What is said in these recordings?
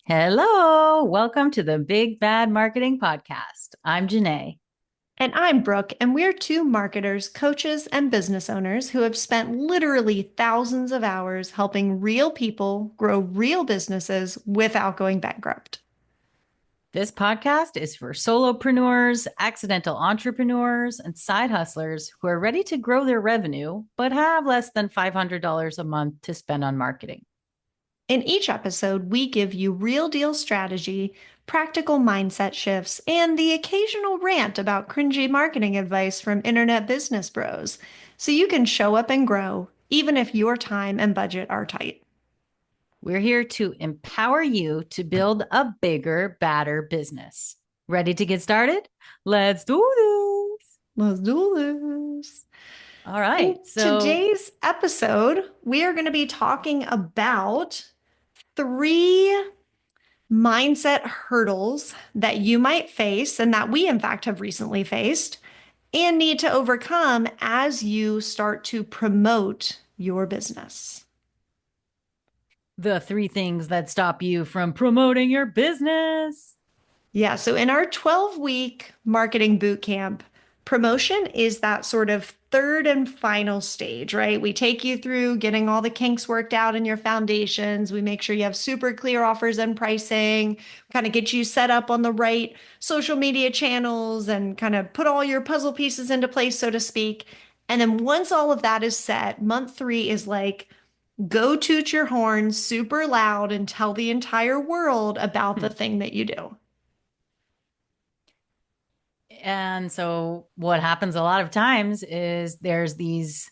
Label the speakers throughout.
Speaker 1: Hello, welcome to the Big Bad Marketing Podcast. I'm Janae.
Speaker 2: And I'm Brooke, and we're two marketers, coaches, and business owners who have spent literally thousands of hours helping real people grow real businesses without going bankrupt.
Speaker 1: This podcast is for solopreneurs, accidental entrepreneurs, and side hustlers who are ready to grow their revenue but have less than $500 a month to spend on marketing.
Speaker 2: In each episode, we give you real deal strategy, practical mindset shifts, and the occasional rant about cringy marketing advice from internet business bros, so you can show up and grow, even if your time and budget are tight.
Speaker 1: We're here to empower you to build a bigger, badder business. Ready to get started? Let's do this.
Speaker 2: Let's do this.
Speaker 1: All
Speaker 2: In
Speaker 1: right. So,
Speaker 2: today's episode, we are going to be talking about three mindset hurdles that you might face and that we, in fact, have recently faced and need to overcome as you start to promote your business.
Speaker 1: the three things that stop you from promoting your business.
Speaker 2: Yeah, so in our 12-week marketing boot camp, promotion is that sort of third and final stage, right? We take you through getting all the kinks worked out in your foundations. We make sure you have super clear offers and pricing, kind of get you set up on the right social media channels and kind of put all your puzzle pieces into place, so to speak. And then once all of that is set, month three is like, go toot your horn super loud and tell the entire world about the thing that you do.
Speaker 1: And so what happens a lot of times is there's these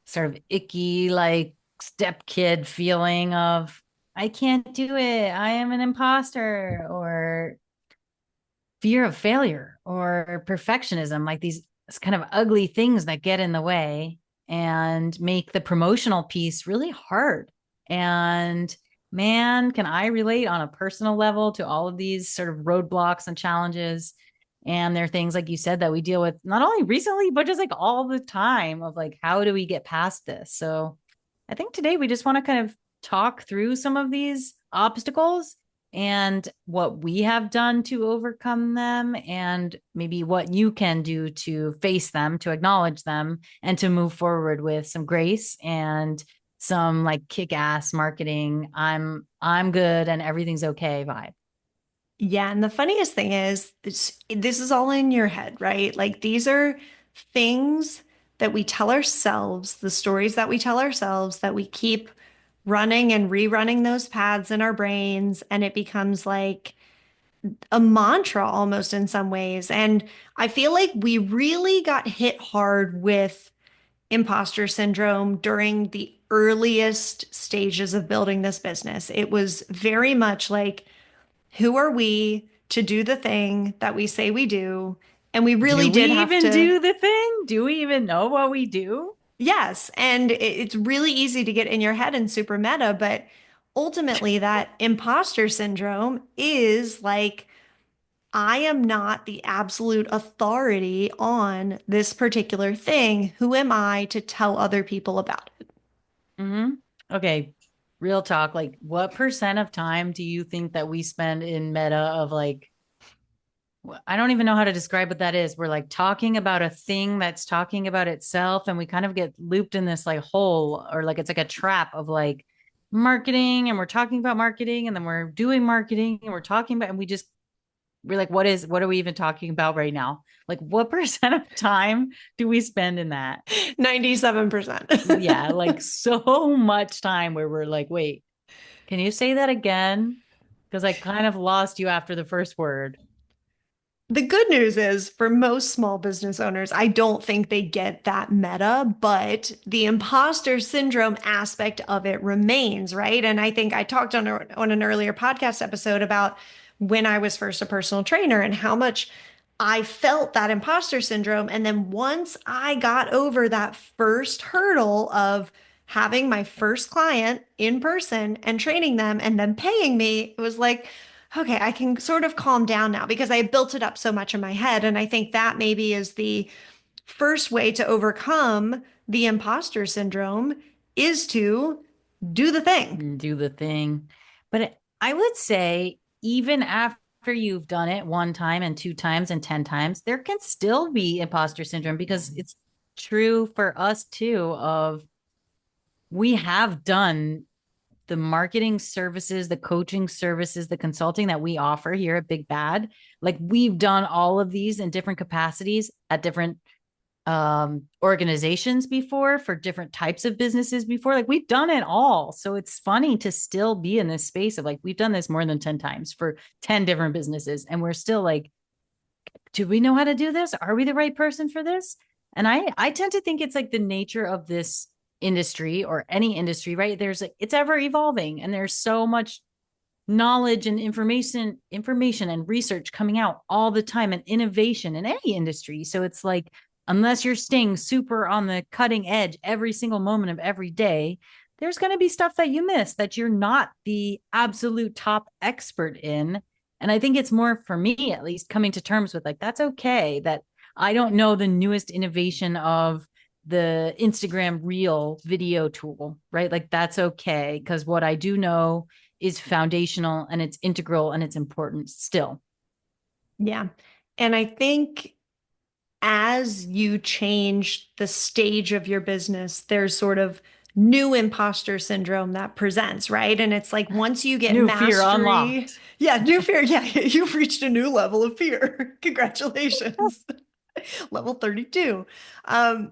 Speaker 1: sort of icky, like step kid feeling of, I can't do it. I am an imposter, or fear of failure, or perfectionism, like these kind of ugly things that get in the way and make the promotional piece really hard. And man, can I relate on a personal level to all of these sort of roadblocks and challenges. And there are things like you said that we deal with not only recently, but just like all the time of like, how do we get past this? So I think today we just want to kind of talk through some of these obstacles and what we have done to overcome them, and maybe what you can do to face them, to acknowledge them, and to move forward with some grace and some like kick-ass marketing, I'm good and everything's okay vibe.
Speaker 2: Yeah, and the funniest thing is this is all in your head, right? Like these are things that we tell ourselves, the stories that we tell ourselves that we keep running and rerunning those paths in our brains, and it becomes like a mantra almost in some ways. And I feel like we really got hit hard with imposter syndrome during the earliest stages of building this business. It was very much like, who are we to do the thing that we say we do? And we really
Speaker 1: Do we
Speaker 2: did have
Speaker 1: even
Speaker 2: to,
Speaker 1: do the thing? Do we even know what we do?
Speaker 2: yes. And it's really easy to get in your head and super meta, but ultimately, that imposter syndrome is like, I am not the absolute authority on this particular thing. Who am I to tell other people about it?
Speaker 1: Mm-hmm. Okay, real talk, like what percent of time do you think that we spend in meta of like, I don't even know how to describe what that is. We're like talking about a thing that's talking about itself, and we kind of get looped in this like hole, or like it's like a trap of like marketing, and we're talking about marketing, and then we're doing marketing, and we're talking about, and we're like, what are we even talking about right now? Like, what percent of time do we spend in that?
Speaker 2: 97%.
Speaker 1: Yeah, like so much time where we're like, wait, can you say that again? Because I kind of lost you after the first word.
Speaker 2: The good news is for most small business owners, I don't think they get that meta, but the imposter syndrome aspect of it remains, right? And I think I talked on an earlier podcast episode about when I was first a personal trainer and how much I felt that imposter syndrome. And then once I got over that first hurdle of having my first client in person and training them and then paying me, it was like, okay, I can sort of calm down now because I built it up so much in my head. And I think that maybe is the first way to overcome the imposter syndrome is to do the thing.
Speaker 1: Do the thing. But I would say even after you've done it one time and two times and 10 times, there can still be imposter syndrome because it's true for us too of we have done the marketing services, the coaching services, the consulting that we offer here at Big Bad. Like we've done all of these in different capacities at different organizations before for different types of businesses before. Like we've done it all. So it's funny to still be in this space of like, we've done this more than 10 times for 10 different businesses. And we're still like, do we know how to do this? Are we the right person for this? And I tend to think it's like the nature of this industry or any industry, right? There's like, it's ever evolving and there's so much knowledge and information and research coming out all the time and innovation in any industry. So it's like unless you're staying super on the cutting edge every single moment of every day, there's going to be stuff that you miss that you're not the absolute top expert in. And I think it's more for me at least coming to terms with like that's okay that I don't know the newest innovation of the Instagram reel video tool, right? Like that's okay because what I do know is foundational and it's integral and it's important still.
Speaker 2: Yeah. And I think as you change the stage of your business, there's sort of new imposter syndrome that presents, right? And it's like once you get
Speaker 1: New fear
Speaker 2: mastery,
Speaker 1: unlocked.
Speaker 2: yeah, new fear. Yeah, you've reached a new level of fear. Congratulations. Level 32.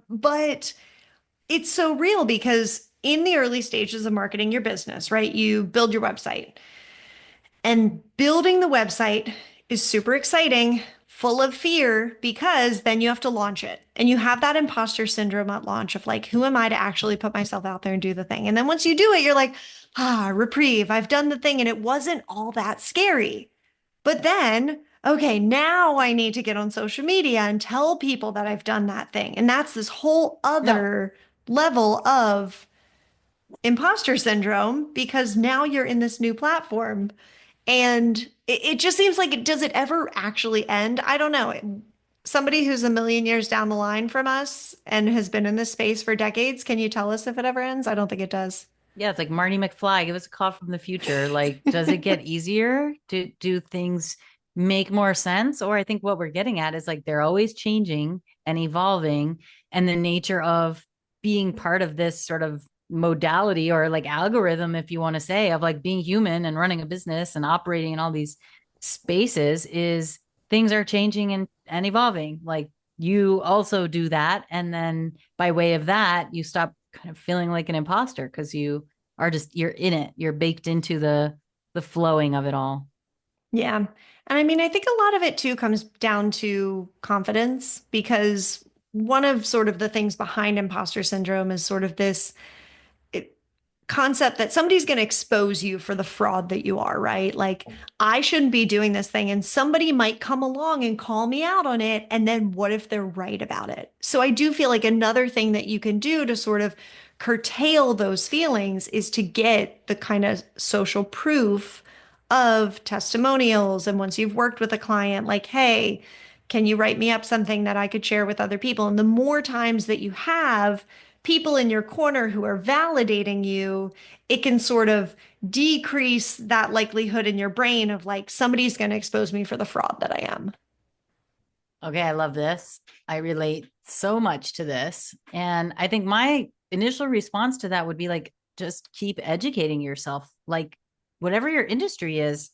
Speaker 2: But it's so real because in the early stages of marketing your business, right? You build your website. And building the website is super exciting, full of fear, because then you have to launch it. And you have that imposter syndrome at launch of like, who am I to actually put myself out there and do the thing? And then once you do it, you're like, reprieve, I've done the thing. And it wasn't all that scary. But then, okay, now I need to get on social media and tell people that I've done that thing. And that's this whole
Speaker 1: No.
Speaker 2: other level of imposter syndrome because now you're in this new platform and it just seems like does it ever actually end? I don't know. Somebody who's a million years down the line from us and has been in this space for decades, can you tell us if it ever ends? I don't think it does.
Speaker 1: Yeah, it's like Marty McFly. Give us a call from the future. Like, does it get easier? Do things make more sense? Or I think what we're getting at is like they're always changing and evolving, and the nature of being part of this sort of modality or like algorithm, if you want to say, of like being human and running a business and operating in all these spaces is things are changing and evolving. Like you also do that. And then by way of that, you stop kind of feeling like an imposter because you are just you're in it. You're baked into the flowing of it all.
Speaker 2: Yeah. And I mean, I think a lot of it too comes down to confidence because one of sort of the things behind imposter syndrome is sort of this concept that somebody's going to expose you for the fraud that you are, right? Like, I shouldn't be doing this thing, and somebody might come along and call me out on it. And then what if they're right about it? So, I do feel like another thing that you can do to sort of curtail those feelings is to get the kind of social proof of testimonials. And once you've worked with a client, like, hey, can you write me up something that I could share with other people? And the more times that you have, people in your corner who are validating you, it can sort of decrease that likelihood in your brain of like, somebody's going to expose me for the fraud that I am.
Speaker 1: Okay, I love this. I relate so much to this. And I think my initial response to that would be like, just keep educating yourself. Like, whatever your industry is,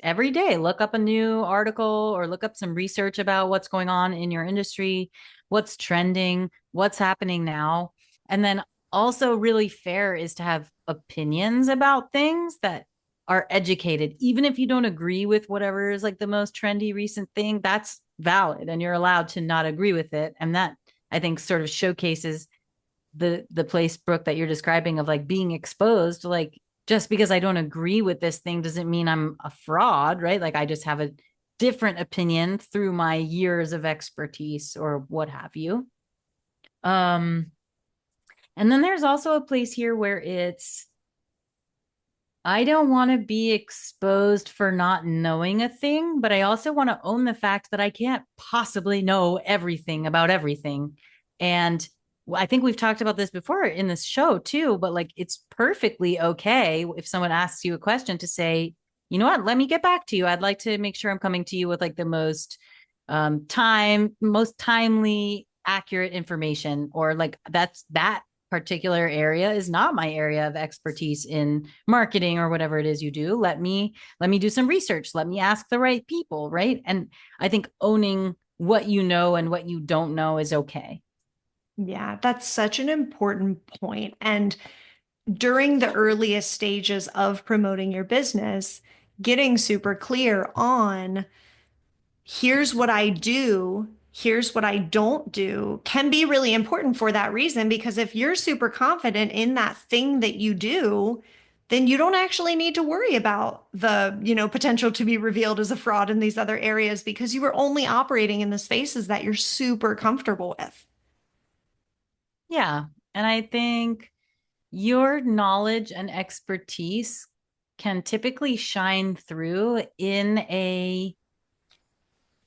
Speaker 1: every day, look up a new article or look up some research about what's going on in your industry, what's trending, what's happening now. And then also, really fair is to have opinions about things that are educated, even if you don't agree with whatever is like the most trendy recent thing, that's valid and you're allowed to not agree with it. And that I think sort of showcases the place, Brooke, that you're describing of like being exposed. Like just because I don't agree with this thing doesn't mean I'm a fraud, right? Like I just have a different opinion through my years of expertise or what have you. Um, and then there's also a place here where it's I don't want to be exposed for not knowing a thing, but I also want to own the fact that I can't possibly know everything about everything. And I think we've talked about this before in this show too, but like it's perfectly okay if someone asks you a question to say, you know what, let me get back to you. I'd like to make sure I'm coming to you with like the most most timely, accurate information, or like that particular area is not my area of expertise in marketing or whatever it is you do. Let me do some research. Let me ask the right people, right? And I think owning what you know and what you don't know is okay.
Speaker 2: Yeah, that's such an important point. And during the earliest stages of promoting your business, getting super clear on here's what I do, here's what I don't do can be really important for that reason. Because if you're super confident in that thing that you do, then you don't actually need to worry about the potential to be revealed as a fraud in these other areas because you are only operating in the spaces that you're super comfortable with.
Speaker 1: Yeah. And I think your knowledge and expertise can typically shine through in a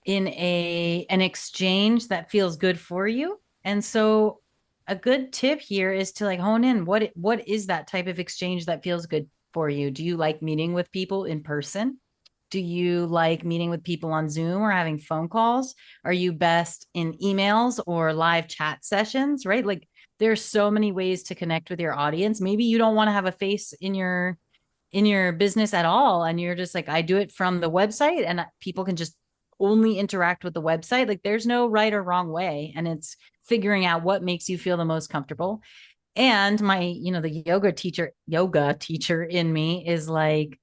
Speaker 1: an exchange that feels good for you. And so a good tip here is to like hone in what is that type of exchange that feels good for you. Do you like meeting with people in person? Do you like meeting with people on Zoom or having phone calls? Are you best in emails or live chat sessions, right? Like there's so many ways to connect with your audience. Maybe you don't want to have a face in your business at all, and you're just like, I do it from the website and people can just only interact with the website. Like there's no right or wrong way, and it's figuring out what makes you feel the most comfortable. And my, the yoga teacher in me is like,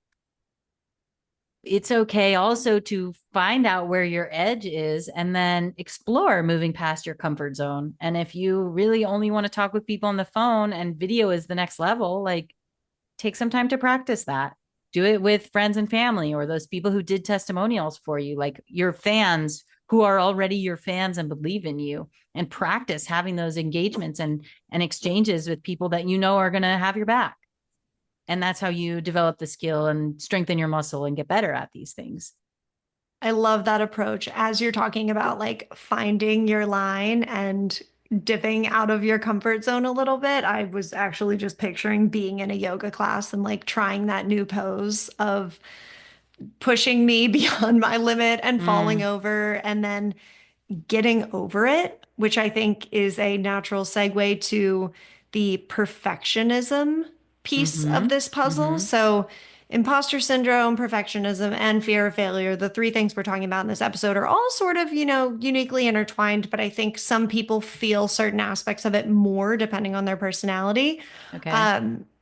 Speaker 1: it's okay also to find out where your edge is and then explore moving past your comfort zone. And if you really only want to talk with people on the phone and video is the next level, like take some time to practice that. Do it with friends and family or those people who did testimonials for you, like your fans who are already your fans and believe in you, and practice having those engagements and exchanges with people that you know are going to have your back. And that's how you develop the skill and strengthen your muscle and get better at these things.
Speaker 2: I love that approach. As you're talking about like finding your line and dipping out of your comfort zone a little bit, I was actually just picturing being in a yoga class and like trying that new pose of pushing me beyond my limit and falling
Speaker 1: Mm,
Speaker 2: over and then getting over it, which I think is a natural segue to the perfectionism piece of
Speaker 1: mm-hmm.
Speaker 2: this puzzle.
Speaker 1: Mm-hmm.
Speaker 2: So, imposter syndrome, perfectionism, and fear of failure, the three things we're talking about in this episode, are all sort of, uniquely intertwined, but I think some people feel certain aspects of it more depending on their personality.
Speaker 1: Okay.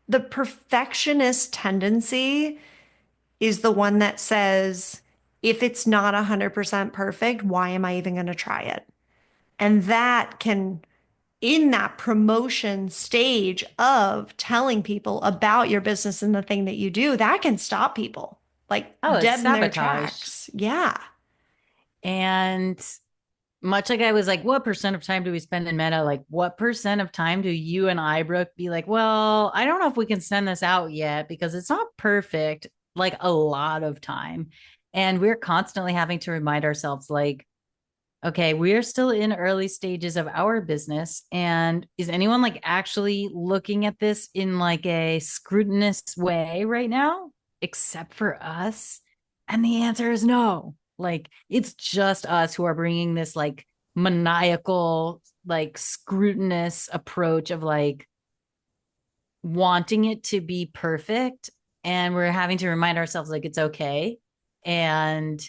Speaker 2: The perfectionist tendency is the one that says, if it's not 100% perfect, why am I even going to try it? And that can, in that promotion stage of telling people about your business and the thing that you do, that can stop people like
Speaker 1: Oh, it's
Speaker 2: dead in their
Speaker 1: sabotage.
Speaker 2: tracks. Yeah.
Speaker 1: And much like I was like, what percent of time do we spend in meta? Like, what percent of time do you and I, Brooke, be like, well, I don't know if we can send this out yet because it's not perfect, like a lot of time. And we're constantly having to remind ourselves, like, okay, we're still in early stages of our business. And is anyone like actually looking at this in like a scrutinous way right now, except for us? And the answer is no. Like, it's just us who are bringing this like maniacal, like scrutinous approach of like wanting it to be perfect. And we're having to remind ourselves, like, it's okay. And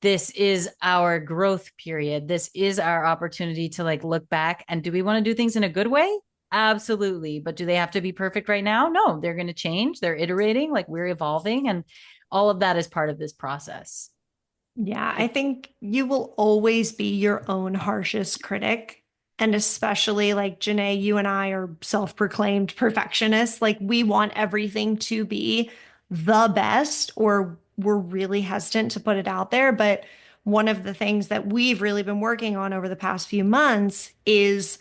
Speaker 1: this is our growth period. This is our opportunity to like look back, and do we want to do things in a good way? Absolutely. But do they have to be perfect right now? No, they're going to change. They're iterating, like we're evolving, and all of that is part of this process.
Speaker 2: Yeah, I
Speaker 1: Like,
Speaker 2: think you will always be your own harshest critic. And especially like Janae, you and I are self-proclaimed perfectionists. Like we want everything to be the best, or we're really hesitant to put it out there. But one of the things that we've really been working on over the past few months is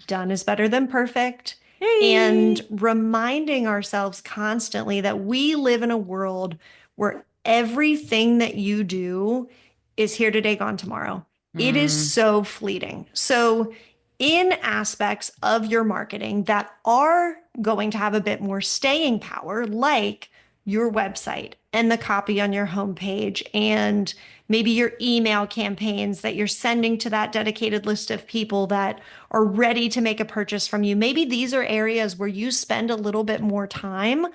Speaker 2: done is better than perfect. And
Speaker 1: hey,
Speaker 2: reminding ourselves constantly that we live in a world where everything that you do is here today, gone tomorrow. It is
Speaker 1: mm,
Speaker 2: so fleeting. So, in aspects of your marketing that are going to have a bit more staying power, like your website and the copy on your homepage and maybe your email campaigns that you're sending to that dedicated list of people that are ready to make a purchase from you. Maybe these are areas where you spend a little bit more time.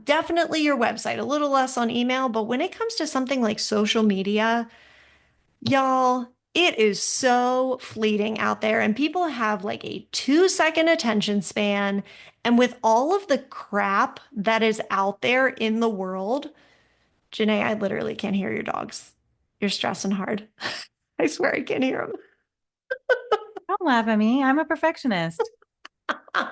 Speaker 2: Definitely your website, a little less on email, but when it comes to something like social media, y'all, it is so fleeting out there, and people have like a 2 second attention span. And with all of the crap that is out there in the world, Janae, I literally can't hear your dogs. You're stressing hard. I swear I can't hear
Speaker 1: Don't laugh at me. I'm a perfectionist.
Speaker 2: them.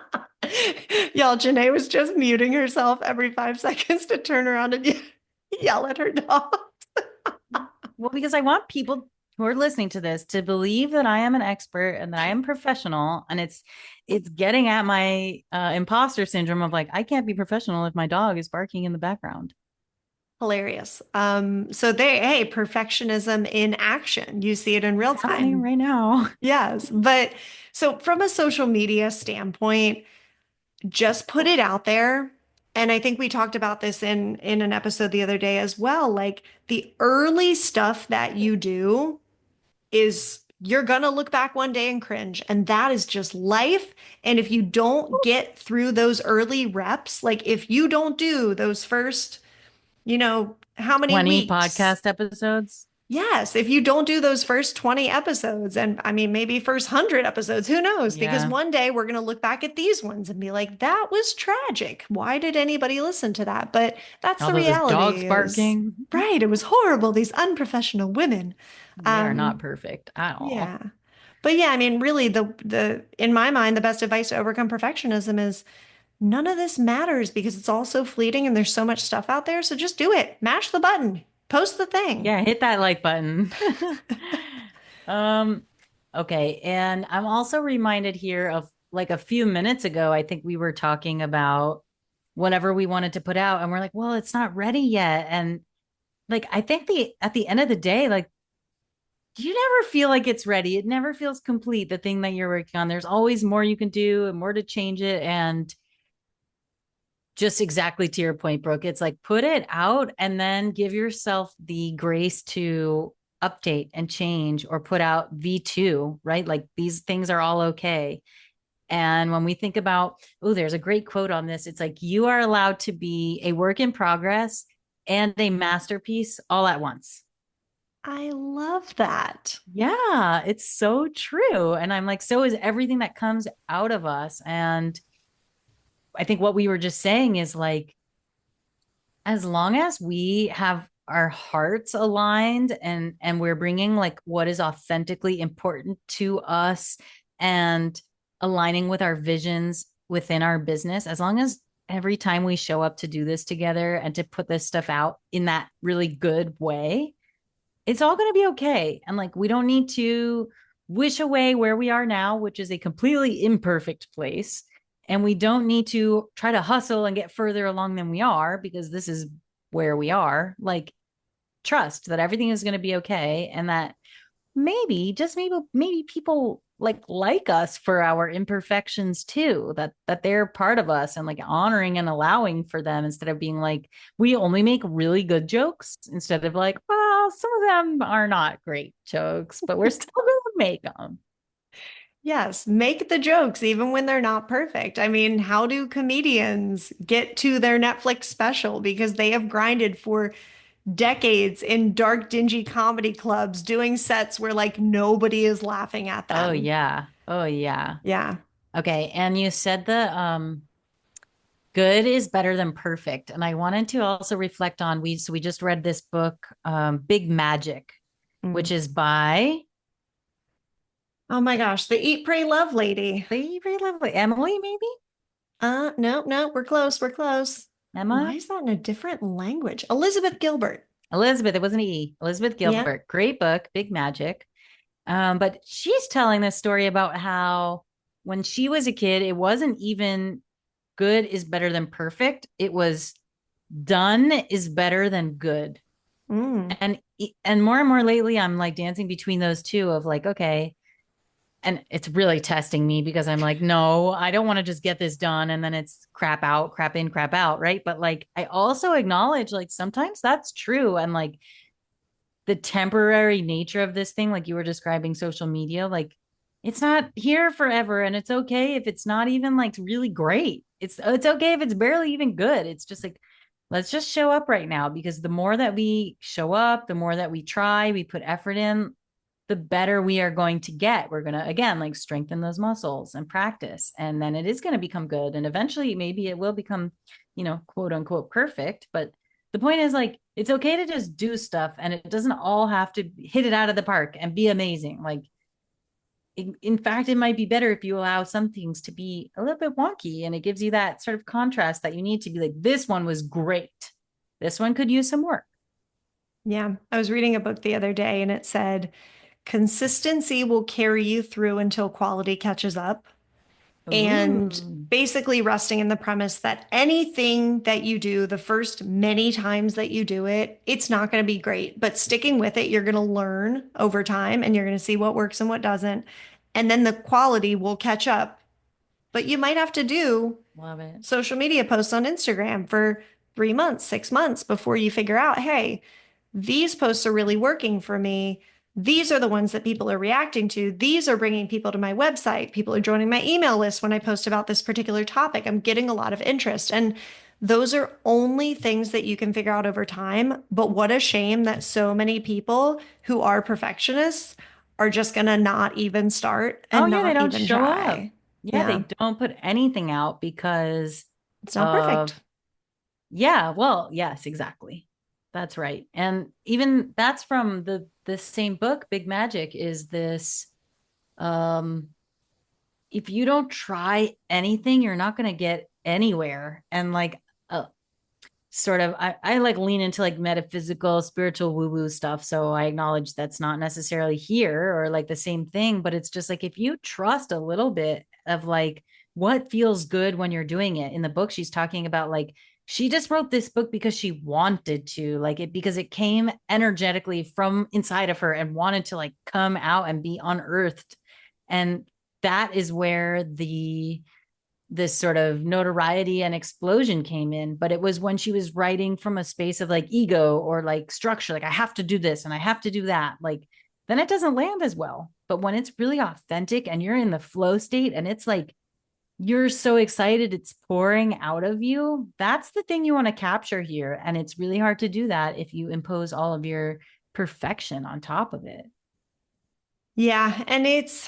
Speaker 2: Y'all, Janae was just muting herself every 5 seconds to turn around and yell at her dog.
Speaker 1: Well, because I want people who are listening to this to believe that I am an expert and that I am professional, and it's getting at my imposter syndrome of like I can't be professional if my dog is barking in the background.
Speaker 2: Hilarious. Hey, perfectionism in action. You see it in
Speaker 1: It's
Speaker 2: real
Speaker 1: happening
Speaker 2: time.
Speaker 1: right now.
Speaker 2: Yes, but so from a social media standpoint, just put it out there. And I think we talked about this in an episode the other day as well. Like the early stuff that you do is you're gonna look back one day and cringe, and that is just life. And if you don't get through those early reps, like if you don't do those first, how many
Speaker 1: 20
Speaker 2: weeks?
Speaker 1: podcast episodes.
Speaker 2: Yes, if you don't do those first 20 episodes, and I mean, maybe first 100 episodes, who knows? Because
Speaker 1: Yeah.
Speaker 2: one day we're going to look back at these ones and be like, that was tragic. Why did anybody listen to that? But that's
Speaker 1: All
Speaker 2: the
Speaker 1: those dogs
Speaker 2: reality is,
Speaker 1: barking.
Speaker 2: right, it was horrible, these unprofessional women.
Speaker 1: They are not
Speaker 2: Um,
Speaker 1: perfect at all.
Speaker 2: yeah. But yeah, I mean, really, the in my mind, the best advice to overcome perfectionism is none of this matters because it's all so fleeting and there's so much stuff out there. So just do it. Mash the button. Post the thing.
Speaker 1: Yeah, hit that like button. Um, okay. And I'm also reminded here of like a few minutes ago, I think we were talking about whatever we wanted to put out, and we're like, well, it's not ready yet. And like I think the at the end of the day, like you never feel like it's ready. It never feels complete, the thing that you're working on. There's always more you can do and more to change it. And just exactly to your point, Brooke, it's like put it out and then give yourself the grace to update and change or put out V2, right? Like these things are all okay. And when we think about, oh, there's a great quote on this. It's like you are allowed to be a work in progress and a masterpiece all at once.
Speaker 2: I love that.
Speaker 1: Yeah, it's so true. And I'm like, so is everything that comes out of us. And I think what we were just saying is like, as long as we have our hearts aligned and we're bringing like what is authentically important to us and aligning with our visions within our business, as long as every time we show up to do this together and to put this stuff out in that really good way, it's all going to be okay. And like, we don't need to wish away where we are now, which is a completely imperfect place. And we don't need to try to hustle and get further along than we are because this is where we are. Like, trust that everything is going to be okay. And that maybe, just maybe people like us for our imperfections too, that they're part of us and like honoring and allowing for them instead of being like we only make really good jokes instead of like, well, some of them are not great jokes but we're still gonna make them.
Speaker 2: Yes, make the jokes even when they're not perfect. I mean, how do comedians get to their Netflix special? Because they have grinded for decades in dark, dingy comedy clubs doing sets where like nobody is laughing at
Speaker 1: Oh
Speaker 2: them.
Speaker 1: yeah, oh yeah.
Speaker 2: Yeah.
Speaker 1: Okay, and you said the good is better than perfect, and I wanted to also reflect on we just read this book, Big Magic, which
Speaker 2: Mm.
Speaker 1: is by
Speaker 2: Oh my gosh, the Eat, Pray, Love lady.
Speaker 1: very lovely Emily, maybe
Speaker 2: No, no, we're close. We're close. Why
Speaker 1: Emma.
Speaker 2: is that in a different language? Elizabeth Gilbert.
Speaker 1: Elizabeth, it wasn't E. Elizabeth
Speaker 2: Yeah.
Speaker 1: Gilbert. Great book, Big Magic. But she's telling this story about how when she was a kid, it wasn't even good is better than perfect. It was done is better than good.
Speaker 2: Mm.
Speaker 1: And more lately, I'm like dancing between those two of like, okay, and it's really testing me because I'm like, no, I don't want to just get this done and then it's crap out, crap in, crap out, right? But like I also acknowledge like sometimes that's true, and like the temporary nature of this thing, like you were describing social media, like it's not here forever, and it's okay if it's not even like really great. It's okay if it's barely even good. It's just like let's just show up right now, because the more that we show up, the more that we try, we put effort in, the better we are going to get. We're going to, again, like strengthen those muscles and practice. And then it is going to become good. And eventually, maybe it will become, quote unquote, perfect. But the point is, like, it's okay to just do stuff, and it doesn't all have to hit it out of the park and be amazing. Like, in fact, it might be better if you allow some things to be a little bit wonky, and it gives you that sort of contrast that you need to be like, this one was great. This one could use some work.
Speaker 2: Yeah, I was reading a book the other day and it said consistency will carry you through until quality catches up. And
Speaker 1: Ooh,
Speaker 2: basically resting in the premise that anything that you do the first many times that you do it, it's not going to be great, but sticking with it, you're going to learn over time and you're going to see what works and what doesn't. And then the quality will catch up. But you might have to do
Speaker 1: love it.
Speaker 2: social media posts on Instagram for 3 months, 6 months before you figure out, hey, these posts are really working for me. These are the ones that people are reacting to. These are bringing people to my website. People are joining my email list when I post about this particular topic. I'm getting a lot of interest. And those are only things that you can figure out over time. But what a shame that so many people who are perfectionists are just going to not even start
Speaker 1: Oh
Speaker 2: and
Speaker 1: yeah, they
Speaker 2: not
Speaker 1: don't
Speaker 2: even
Speaker 1: show up.
Speaker 2: try.
Speaker 1: Yeah,
Speaker 2: Yeah,
Speaker 1: they don't put anything out because
Speaker 2: it's not
Speaker 1: of,
Speaker 2: perfect.
Speaker 1: yeah, well, yes, exactly. That's right. And even that's from the same book, Big Magic, is this um if you don't try anything, you're not going to get anywhere. And like uh, sort of I like lean into like metaphysical spiritual woo woo stuff, so I acknowledge that's not necessarily here or like the same thing, but it's just like if you trust a little bit of like what feels good when you're doing it. In the book she's talking about like she just wrote this book because she wanted to, like it, because it came energetically from inside of her and wanted to like come out and be unearthed. And that is where the this sort of notoriety and explosion came in. But it was when she was writing from a space of like ego or like structure, like I have to do this and I have to do that, like then it doesn't land as well. But when it's really authentic and you're in the flow state and it's like you're so excited it's pouring out of you, that's the thing you want to capture here. And it's really hard to do that if you impose all of your perfection on top of it.
Speaker 2: Yeah, and it's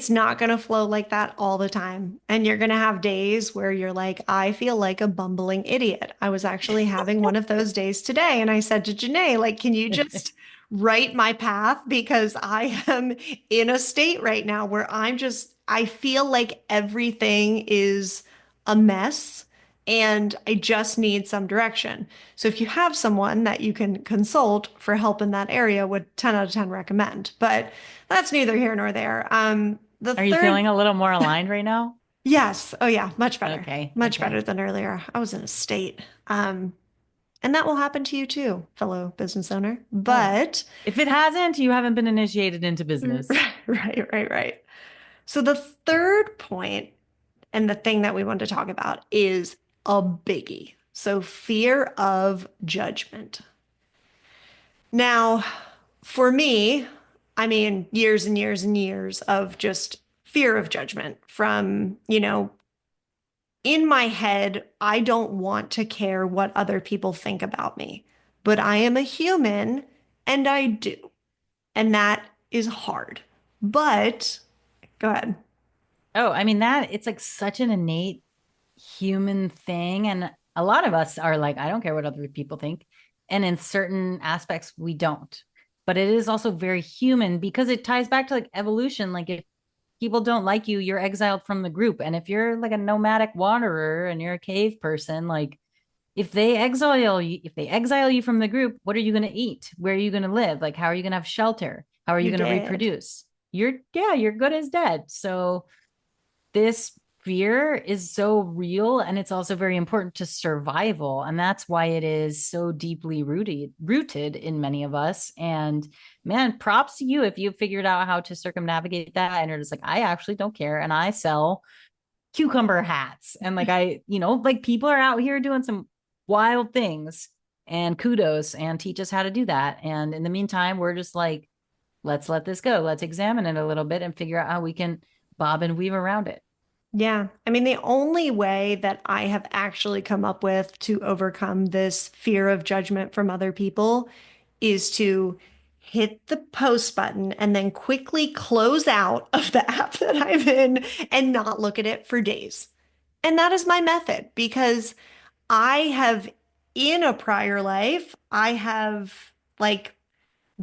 Speaker 2: not going to flow like that all the time. And you're going to have days where you're like, I feel like a bumbling idiot. I was actually having one of those days today and I said to Janae, like, can you just write my path because I am in a state right now where I feel like everything is a mess and I just need some direction. So if you have someone that you can consult for help in that area, would 10 out of 10 recommend. But that's neither here nor there. The
Speaker 1: Are you
Speaker 2: third,
Speaker 1: feeling a little more aligned right now?
Speaker 2: yes. Oh yeah, much better.
Speaker 1: Okay,
Speaker 2: Much better
Speaker 1: okay.
Speaker 2: than earlier. I was in a state. And that will happen to you too, fellow business owner.
Speaker 1: Oh,
Speaker 2: But
Speaker 1: if it hasn't, you haven't been initiated into business.
Speaker 2: right. So the third point and the thing that we want to talk about is a biggie. So fear of judgment. Now, for me, I mean, years and years and years of just fear of judgment from, in my head, I don't want to care what other people think about me, but I am a human and I do. And that is hard. But go ahead.
Speaker 1: Oh, I mean, that it's like such an innate human thing. And a lot of us are like, I don't care what other people think. And in certain aspects, we don't. But it is also very human because it ties back to like evolution. Like if people don't like you, you're exiled from the group. And if you're like a nomadic wanderer and you're a cave person, like if they exile you from the group, what are you going to eat? Where are you going to live? Like, how are you going to have shelter? How are you
Speaker 2: You're
Speaker 1: going to
Speaker 2: dead.
Speaker 1: reproduce? You're good as dead. So this fear is so real and it's also very important to survival. And that's why it is so deeply rooted in many of us. And man, props to you if you figured out how to circumnavigate that. And you're just like, I actually don't care. And I sell cucumber hats. And like like people are out here doing some wild things, and kudos, and teach us how to do that. And in the meantime, we're just like, let's let this go. Let's examine it a little bit and figure out how we can bob and weave around it.
Speaker 2: Yeah. I mean, the only way that I have actually come up with to overcome this fear of judgment from other people is to hit the post button and then quickly close out of the app that I'm in and not look at it for days. And that is my method because I have, in a prior life, I have like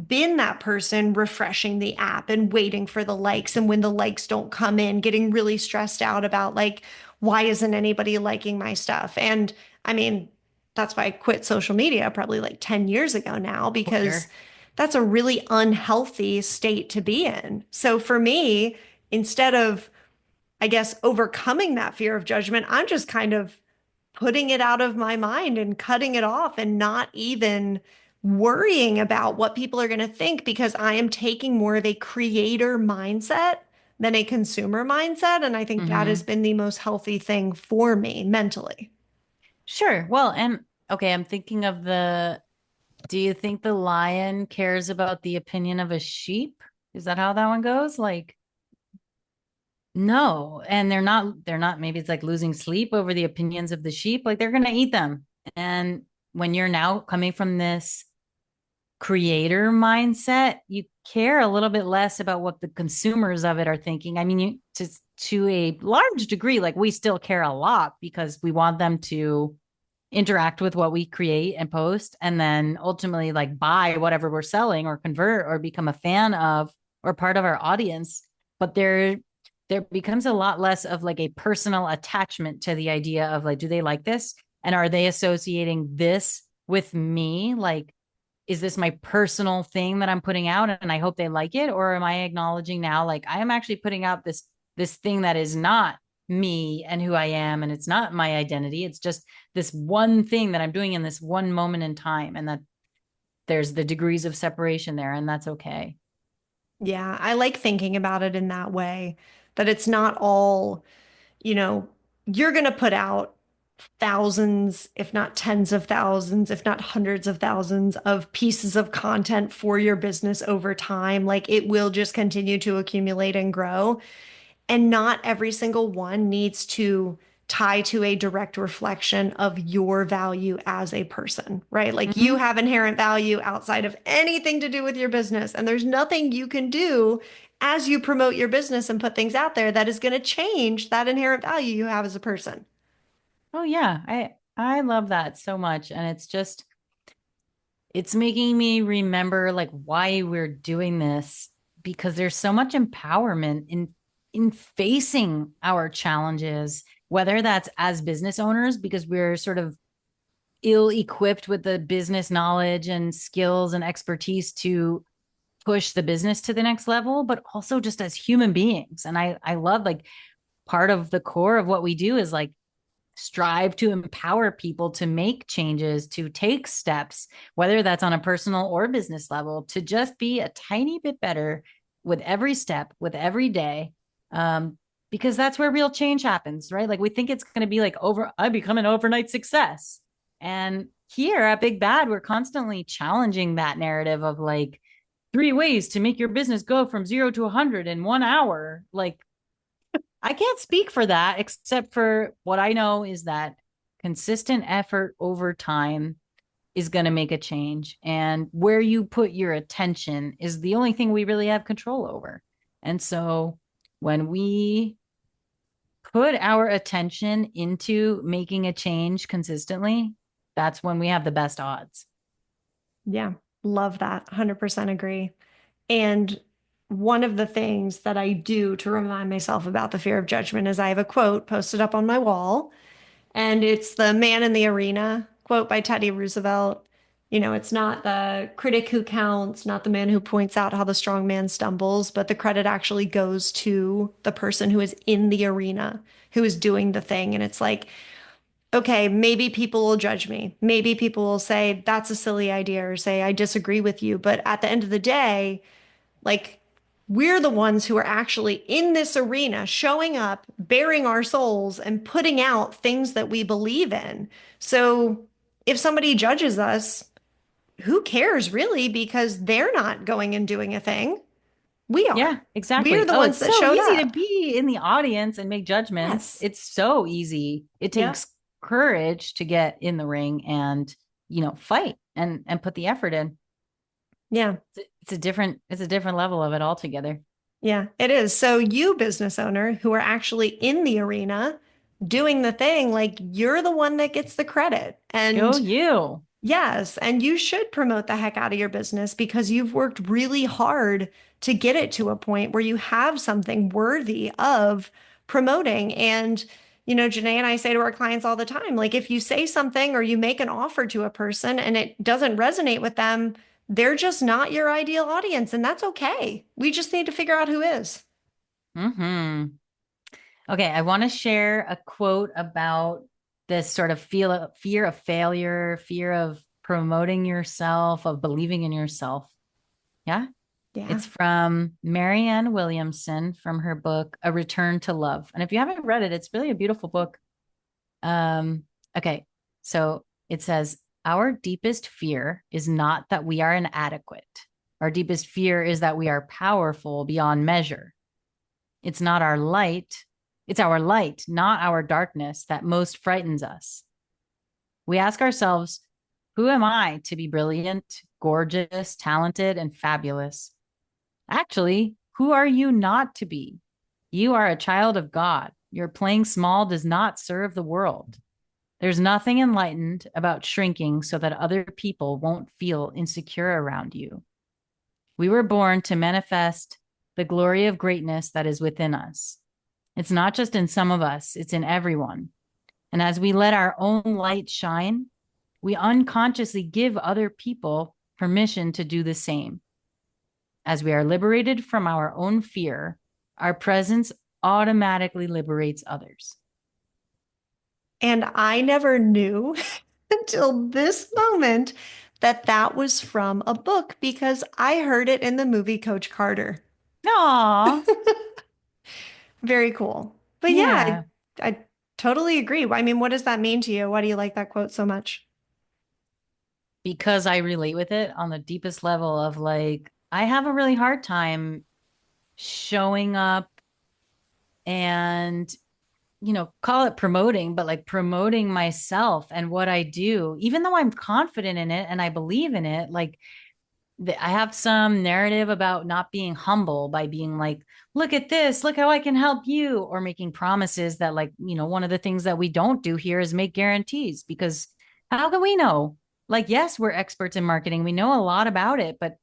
Speaker 2: been that person refreshing the app and waiting for the likes. And when the likes don't come in, getting really stressed out about like, why isn't anybody liking my stuff? And I mean, that's why I quit social media probably like 10 years ago now,
Speaker 1: Oh,
Speaker 2: because
Speaker 1: sure.
Speaker 2: that's a really unhealthy state to be in. So for me, instead of, I guess, overcoming that fear of judgment, I'm just kind of putting it out of my mind and cutting it off and not even worrying about what people are going to think because I am taking more of a creator mindset than a consumer mindset. And I think that has
Speaker 1: Mm-hmm.
Speaker 2: been the most healthy thing for me mentally.
Speaker 1: Sure. Well, and okay, I'm thinking of do you think the lion cares about the opinion of a sheep? Is that how that one goes? Like, no. And they're not, maybe it's like losing sleep over the opinions of the sheep. Like, they're going to eat them. And when you're now coming from this creator mindset, you care a little bit less about what the consumers of it are thinking. I mean, to a large degree, like we still care a lot because we want them to interact with what we create and post, and then ultimately like buy whatever we're selling or convert or become a fan of or part of our audience. But there becomes a lot less of like a personal attachment to the idea of like, do they like this? And are they associating this with me? Like, is this my personal thing that I'm putting out and I hope they like it? Or am I acknowledging now, like, I am actually putting out this thing that is not me and who I am, and it's not my identity. It's just this one thing that I'm doing in this one moment in time, and that there's the degrees of separation there, and that's okay.
Speaker 2: Yeah, I like thinking about it in that way, that it's not all, you know, you're going to put out thousands, if not tens of thousands, if not hundreds of thousands of pieces of content for your business over time. Like it will just continue to accumulate and grow. And not every single one needs to tie to a direct reflection of your value as a person, right? Like you
Speaker 1: Mm-hmm.
Speaker 2: have inherent value outside of anything to do with your business. And there's nothing you can do as you promote your business and put things out there that is going to change that inherent value you have as a person.
Speaker 1: Oh yeah, I love that so much, and it's making me remember like why we're doing this, because there's so much empowerment in facing our challenges, whether that's as business owners because we're sort of ill equipped with the business knowledge and skills and expertise to push the business to the next level, but also just as human beings. And I love like part of the core of what we do is like strive to empower people to make changes, to take steps, whether that's on a personal or business level, to just be a tiny bit better with every step, with every day. Um, because that's where real change happens, right? Like we think it's going to be like I become an overnight success. And here at Big Bad, we're constantly challenging that narrative of like 3 ways to make your business go from 0 to 100 in 1 hour. Like, I can't speak for that, except for what I know is that consistent effort over time is going to make a change. And where you put your attention is the only thing we really have control over. And so when we put our attention into making a change consistently, that's when we have the best odds.
Speaker 2: Yeah, love that. 100% agree. And one of the things that I do to remind myself about the fear of judgment is I have a quote posted up on my wall, and it's the Man in the Arena quote by Teddy Roosevelt. It's not the critic who counts, not the man who points out how the strong man stumbles, but the credit actually goes to the person who is in the arena, who is doing the thing. And it's like, okay, maybe people will judge me. Maybe people will say that's a silly idea or say I disagree with you. But at the end of the day, like we're the ones who are actually in this arena, showing up, bearing our souls, and putting out things that we believe in. So if somebody judges us, who cares really? Because they're not going and doing a thing. We
Speaker 1: Yeah,
Speaker 2: are. We are
Speaker 1: exactly.
Speaker 2: the
Speaker 1: Oh,
Speaker 2: ones
Speaker 1: it's
Speaker 2: that
Speaker 1: so
Speaker 2: showed
Speaker 1: easy to
Speaker 2: up.
Speaker 1: be in the audience and make judgments.
Speaker 2: Yes.
Speaker 1: It's so easy. It
Speaker 2: Yep.
Speaker 1: takes courage to get in the ring and, fight and put the effort in.
Speaker 2: Yeah.
Speaker 1: It's a different level of it altogether.
Speaker 2: Yeah, it is. So you, business owner, who are actually in the arena doing the thing, like you're the one that gets the credit.
Speaker 1: Go
Speaker 2: And
Speaker 1: you.
Speaker 2: yes, and you should promote the heck out of your business because you've worked really hard to get it to a point where you have something worthy of promoting. And, Janae and I say to our clients all the time, like if you say something or you make an offer to a person and it doesn't resonate with them, they're just not your ideal audience, and that's okay. We just need to figure out who is.
Speaker 1: Hmm. Okay, I want to share a quote about this sort of fear of failure, fear of promoting yourself, of believing in yourself. Yeah.
Speaker 2: Yeah.
Speaker 1: It's from Marianne Williamson from her book, A Return to Love. And if you haven't read it, it's really a beautiful book. Um, okay. So it says, our deepest fear is not that we are inadequate. Our deepest fear is that we are powerful beyond measure. It's not our light. It's our light, not our darkness, that most frightens us. We ask ourselves, who am I to be brilliant, gorgeous, talented, and fabulous? Actually, who are you not to be? You are a child of God. Your playing small does not serve the world. There's nothing enlightened about shrinking so that other people won't feel insecure around you. We were born to manifest the glory of greatness that is within us. It's not just in some of us, it's in everyone. And as we let our own light shine, we unconsciously give other people permission to do the same. As we are liberated from our own fear, our presence automatically liberates others.
Speaker 2: And I never knew until this moment that that was from a book because I heard it in the movie Coach Carter.
Speaker 1: Aw,
Speaker 2: Very cool. But yeah,
Speaker 1: yeah,
Speaker 2: I totally agree. I mean, what does that mean to you? Why do you like that quote so much?
Speaker 1: because I relate with it on the deepest level of like, I have a really hard time showing up and, call it promoting, but like promoting myself and what I do, even though I'm confident in it and I believe in it. Like, I have some narrative about not being humble by being like, look at this, look how I can help you, or making promises that, like, one of the things that we don't do here is make guarantees because how can we know? Like, yes, we're experts in marketing, we know a lot about it, but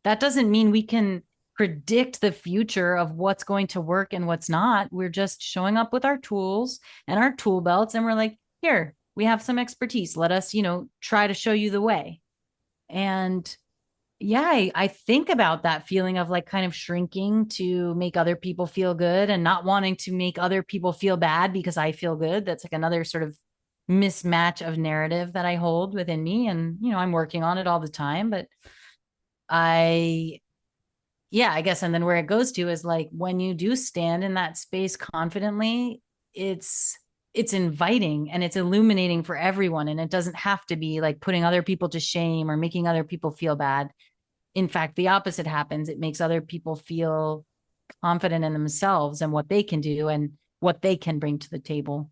Speaker 1: that doesn't mean we can predict the future of what's going to work and what's not. We're just showing up with our tools and our tool belts, and we're like, here, we have some expertise. Let us, try to show you the way. And yeah, I think about that feeling of like kind of shrinking to make other people feel good and not wanting to make other people feel bad because I feel good. That's like another sort of mismatch of narrative that I hold within me. And, I'm working on it all the time. But I, yeah, I guess. And then where it goes to is like when you do stand in that space confidently, it's inviting and it's illuminating for everyone. And it doesn't have to be like putting other people to shame or making other people feel bad. In fact, the opposite happens. It makes other people feel confident in themselves and what they can do and what they can bring to the table.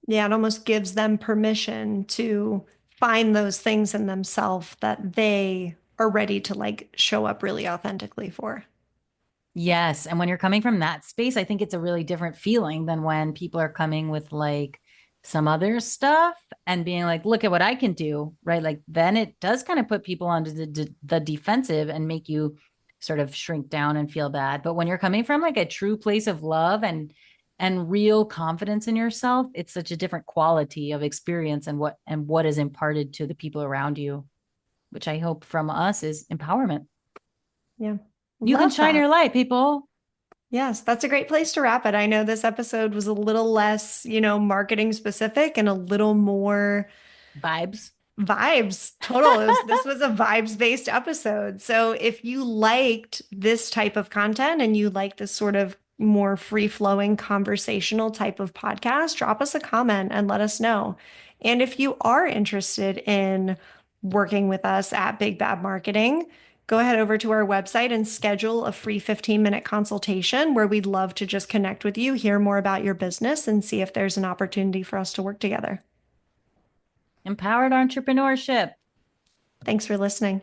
Speaker 2: Yeah, it almost gives them permission to find those things in themselves that they are ready to like show up really authentically for.
Speaker 1: Yes. And when you're coming from that space, I think it's a really different feeling than when people are coming with like some other stuff and being like, look at what I can do. Right. Like then it does kind of put people onto the defensive and make you sort of shrink down and feel bad. But when you're coming from like a true place of love and real confidence in yourself, it's such a different quality of experience and what is imparted to the people around you. which I hope from us is empowerment.
Speaker 2: Yeah.
Speaker 1: You can
Speaker 2: Love
Speaker 1: shine
Speaker 2: that.
Speaker 1: your light, people.
Speaker 2: Yes, that's a great place to wrap it. I know this episode was a little less, marketing specific and a little more
Speaker 1: Vibes.
Speaker 2: vibes. Total. This was a vibes-based episode. So if you liked this type of content and you like this sort of more free-flowing conversational type of podcast, drop us a comment and let us know. And if you are interested in working with us at Big Bad Marketing, go ahead over to our website and schedule a free 15-minute consultation where we'd love to just connect with you, hear more about your business, and see if there's an opportunity for us to work together.
Speaker 1: Empowered entrepreneurship.
Speaker 2: Thanks for listening.